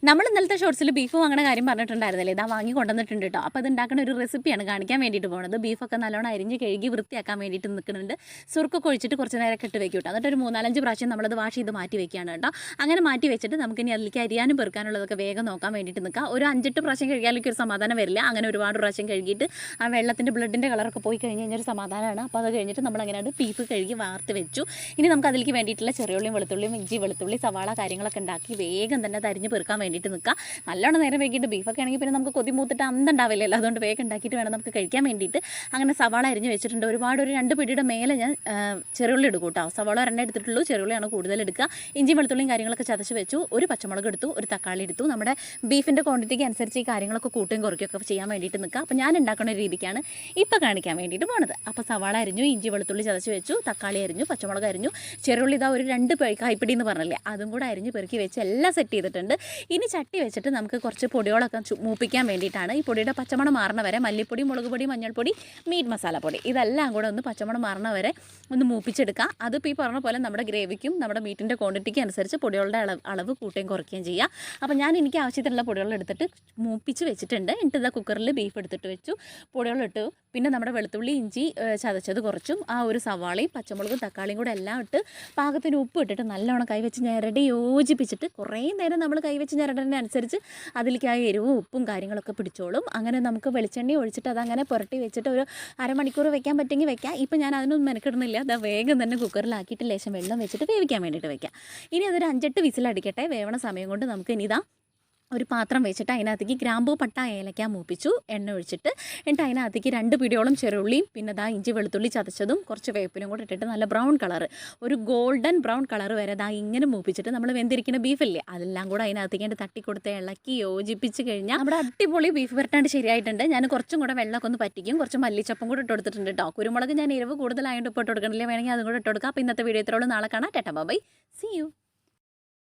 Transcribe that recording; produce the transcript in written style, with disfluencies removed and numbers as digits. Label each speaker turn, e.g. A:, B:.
A: നമ്മൾ ഇന്നലത്തെ ഷോർട്സിൽ ബീഫ് വാങ്ങണ കാര്യം പറഞ്ഞിട്ടുണ്ടായിരുന്നില്ലേ, ഇതാ വാങ്ങി കൊണ്ടുവന്നിട്ടുണ്ട് കേട്ടോ. അപ്പോൾ അത് ഉണ്ടാക്കുന്ന ഒരു റെസിപ്പിയാണ് കാണിക്കാൻ വേണ്ടിയിട്ട് പോകുന്നത്. ബീഫൊക്കെ നല്ലോണം അരിഞ്ഞ് കഴുകി വൃത്തിയാക്കാൻ വേണ്ടിയിട്ട് നിൽക്കുന്നുണ്ട്. സുർക്കൊക്കെ ഒഴിച്ചിട്ട് കുറച്ച് നേരം ഇട്ട് വെക്കും കേട്ടോ. എന്നിട്ട് ഒരു 4-5 പ്രാവശ്യം നമ്മളത് വാഷ് ചെയ്ത് മാറ്റി വെക്കുകയാണ് കേട്ടോ. അങ്ങനെ മാറ്റി വെച്ചിട്ട് നമുക്കിനി അതിലേക്ക് അരിയാനും പെറുക്കാനുള്ളതൊക്കെ വേഗം നോക്കാൻ വേണ്ടിയിട്ട് നിൽക്കാം. ഒരു 5-8 പ്രാവശ്യം കഴുകിയാലേക്ക് ഒരു സമാധാനം വരില്ല. അങ്ങനെ ഒരുപാട് പ്രാവശ്യം കഴുകിയിട്ട് ആ വെള്ളത്തിൻ്റെ ബ്ലഡിൻ്റെ കളറൊക്കെ പോയി കഴിഞ്ഞ് കഴിഞ്ഞാൽ ഒരു സമാധാനമാണ്. അപ്പോൾ അത് കഴിഞ്ഞിട്ട് നമ്മൾ അങ്ങനെയാണ് ബീഫ് കഴുകി വാർത്ത് വെച്ചു. ഇനി നമുക്ക് അതിലേക്ക് വേണ്ടിയിട്ടുള്ള ചെറിയുള്ളിയും വെളുത്തുള്ളിയും ഇഞ്ചി വെളുത്തുള്ളി സവാള കാര്യങ്ങളൊക്കെ ഉണ്ടാക്കി വേഗം തന്നെ അത് അരിഞ്ഞ് പെറുക്കാൻ വേണ്ടിയിട്ട് നിൽക്കുക. നല്ലോണം നേരം വൈകിട്ട് ബീഫൊക്കെ ആണെങ്കിൽ പിന്നെ നമുക്ക് കൊതി മൂത്തിട്ട് അന്നുണ്ടാവില്ലല്ലോ, അതുകൊണ്ട് വേഗം ഉണ്ടാക്കിയിട്ട് വേണം നമുക്ക് കഴിക്കാൻ വേണ്ടിയിട്ട്. അങ്ങനെ സവാള അരിഞ്ഞ് വെച്ചിട്ടുണ്ട്. ഒരുപാട് ഒരു 2 പിടിയുടെ മേലെ ഞാൻ ചെറുള്ളി എടുക്കും കേട്ടോ. സവാള 2 എടുത്തിട്ടുള്ളൂ, ചെറുള്ളിയാണ് കൂടുതൽ എടുക്കുക. ഇഞ്ചി വെളുത്തുള്ളിയും കാര്യങ്ങളൊക്കെ ചതച്ച് വെച്ചു. ഒരു പച്ചമുളക് എടുത്തു, ഒരു തക്കാളി എടുത്തു. നമ്മുടെ ബീഫിൻ്റെ ക്വാണ്ടിറ്റിക്ക് അനുസരിച്ച് ഈ കാര്യങ്ങളൊക്കെ കൂട്ടുകയും കുറയ്ക്കുകയൊക്കെ ചെയ്യാൻ വേണ്ടിയിട്ട് നിൽക്കുക. അപ്പോൾ ഞാൻ ഉണ്ടാക്കുന്ന രീതിക്കാണ് ഇപ്പോൾ കാണിക്കാൻ വേണ്ടിയിട്ട് പോണത്. അപ്പോൾ സവാള അരിഞ്ഞു, ഇഞ്ചി വെളുത്തുള്ളി ചതച്ച് വെച്ചു, തക്കാളി അരിഞ്ഞു, പച്ചമുളക് അരിഞ്ഞു, ചെറുള്ളി ഇതാ ഒരു 2 കൈപ്പിടി എന്ന് പറഞ്ഞല്ലേ, അതും കൂടെ അരിഞ്ഞ് പെറുക്കി വെച്ച് എല്ലാം സെറ്റ് ചെയ്തിട്ടുണ്ട്. ഇനി ചട്ടി വെച്ചിട്ട് നമുക്ക് കുറച്ച് പൊടികളൊക്കെ മൂപ്പിക്കാൻ വേണ്ടിയിട്ടാണ്. ഈ പൊടിയുടെ പച്ചമണം മാറണ വരെ മല്ലിപ്പൊടി, മുളക് പൊടി, മഞ്ഞൾപ്പൊടി, മീറ്റ് മസാലപ്പൊടി ഇതെല്ലാം കൂടെ ഒന്ന് പച്ചമണം മാറണ വരെ ഒന്ന് മൂപ്പിച്ചെടുക്കുക. അതിപ്പോൾ ഈ പറഞ്ഞ പോലെ നമ്മുടെ ഗ്രേവിക്കും നമ്മുടെ മീറ്റിൻ്റെ ക്വാണ്ടിറ്റിക്ക് അനുസരിച്ച് പൊടികളുടെ അളവ് കൂട്ടുകയും കുറയ്ക്കുകയും ചെയ്യുക. അപ്പോൾ ഞാൻ എനിക്ക് ആവശ്യത്തിനുള്ള പൊടികൾ എടുത്തിട്ട് മൂപ്പിച്ച് വെച്ചിട്ടുണ്ട്. എന്നിട്ട് ഇതാ കുക്കറിൽ ബീഫ് എടുത്തിട്ട് വെച്ചു, പൊടികളിട്ടു. പിന്നെ നമ്മുടെ വെളുത്തുള്ളി ഇഞ്ചി ചതച്ചത് കുറച്ചും ആ ഒരു സവാളയും പച്ചമുളകും തക്കാളിയും കൂടെ എല്ലാം ഇട്ട് പാകത്തിന് ഉപ്പ് ഇട്ടിട്ട് നല്ലോണം കൈവച്ച് ഞരടി യോജിപ്പിച്ചിട്ട് കുറേ നേരം നമ്മൾ കൈവച്ച് ഞരടതിനനുസരിച്ച് അതിലേക്ക് ആ എരിവും ഉപ്പും കാര്യങ്ങളൊക്കെ പിടിച്ചോളും. അങ്ങനെ നമുക്ക് വെളിച്ചെണ്ണ ഒഴിച്ചിട്ട് അതങ്ങനെ പുരട്ടി വെച്ചിട്ട് ഒരു അരമണിക്കൂർ വെക്കാൻ പറ്റുമെങ്കിൽ വെക്കാം. ഇപ്പം ഞാൻ അതിനൊന്നും മെനക്കിടുന്നില്ല. അത് വേഗം തന്നെ കുക്കറിലാക്കിയിട്ട് ലേശം വെള്ളം വെച്ചിട്ട് വേവിക്കാൻ വേണ്ടിയിട്ട് വെക്കാം. ഇനി അതൊരു 5-8 വിസിലടിക്കട്ടെ. വേവണ സമയം കൊണ്ട് നമുക്ക് ഇനി ഇതാ ഒരു പാത്രം വെച്ചിട്ട് അതിനകത്തേക്ക് ഗ്രാമ്പൂ പട്ട ഏലക്ക മൂപ്പിച്ചു, എണ്ണ ഒഴിച്ചിട്ട്. എന്നിട്ട് അതിനകത്തേക്ക് 2 പിടിയോളം ചെറുള്ളിയും പിന്നെ ദാ ഇഞ്ചി വെളുത്തുള്ളി ചതച്ചതും കുറച്ച് വേപ്പിനും കൂടെ ഇട്ടിട്ട് നല്ല ബ്രൗൺ കളർ, ഒരു ഗോൾഡൻ ബ്രൗൺ കളർ വരെ ദാ ഇങ്ങനെ മൂപ്പിച്ചിട്ട് നമ്മൾ വെന്തിരിക്കുന്ന ബീഫല്ലേ അതെല്ലാം കൂടെ അതിനകത്തേക്ക് തട്ടിക്കൊടുത്ത് ഇളക്കി യോജിപ്പിച്ച് കഴിഞ്ഞാൽ നമ്മുടെ അടിപൊളി ബീഫ് വരട്ടാണ്ട് ശരിയായിട്ടുണ്ട്. ഞാൻ കുറച്ചും കൂടെ വെള്ളമൊക്കെ ഒന്ന് പറ്റിക്കും. കുറച്ച് മല്ലിച്ചപ്പം കൂടെ ഇട്ട് കൊടുത്തിട്ടുണ്ട് കേട്ടോ. കുരുമുളക് ഞാൻ എരിവ് കൂടുതലായതുകൊണ്ട് ഇപ്പോൾ ഇട്ട് കൊടുക്കണില്ല, വേണമെങ്കിൽ അതും കൂടെ ഇട്ട് കൊടുക്കാം. അപ്പോൾ ഇന്നത്തെ വീഡിയോ ഇത്രയോളം, നാളെ കാണാം. Tata bye, see U.